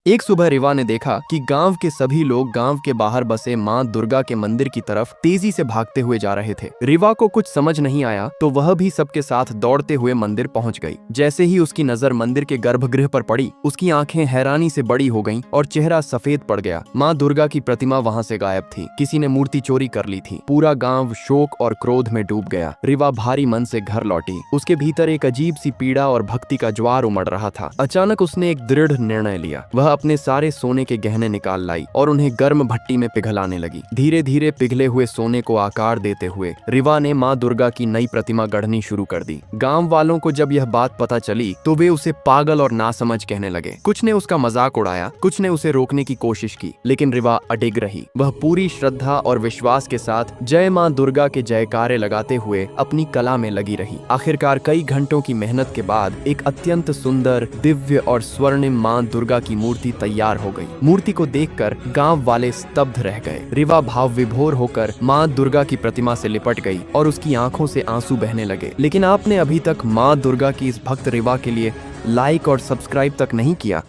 एक सुबह रिवा ने देखा कि गांव के सभी लोग गांव के बाहर बसे मां दुर्गा के मंदिर की तरफ तेजी से भागते हुए जा रहे थे। रिवा को कुछ समझ नहीं आया तो वह भी सबके साथ दौड़ते हुए मंदिर पहुंच गई। जैसे ही उसकी नजर मंदिर के गर्भगृह पर पड़ी, उसकी आंखें हैरानी से बड़ी हो गईं और चेहरा सफेद पड़ गया। मां दुर्गा की प्रतिमा वहां से गायब थी। किसी ने मूर्ति चोरी कर ली थी। पूरा गांव शोक और क्रोध में डूब गया। रिवा भारी मन से घर लौटी। उसके भीतर एक अजीब सी पीड़ा और भक्ति का ज्वार उमड़ रहा था। अचानक उसने एक दृढ़ निर्णय लिया। वह अपने सारे सोने के गहने निकाल लाई और उन्हें गर्म भट्टी में पिघलाने लगी। धीरे धीरे पिघले हुए सोने को आकार देते हुए रिवा ने मां दुर्गा की नई प्रतिमा गढ़नी शुरू कर दी। गांव वालों को जब यह बात पता चली तो वे उसे पागल और नासमझ कहने लगे। कुछ ने उसका मजाक उड़ाया, कुछ ने उसे रोकने की कोशिश की, लेकिन रिवा अडिग रही। वह पूरी श्रद्धा और विश्वास के साथ जय मां दुर्गा के जयकारे लगाते हुए अपनी कला में लगी रही। आखिरकार कई घंटों की मेहनत के बाद एक अत्यंत सुंदर, दिव्य और स्वर्णिम मां दुर्गा की मूर्ति तैयार हो गई। मूर्ति को देखकर गांव वाले स्तब्ध रह गए। रिवा भाव विभोर होकर मां दुर्गा की प्रतिमा से लिपट गई और उसकी आंखों से आंसू बहने लगे। लेकिन आपने अभी तक मां दुर्गा की इस भक्त रिवा के लिए लाइक और सब्सक्राइब तक नहीं किया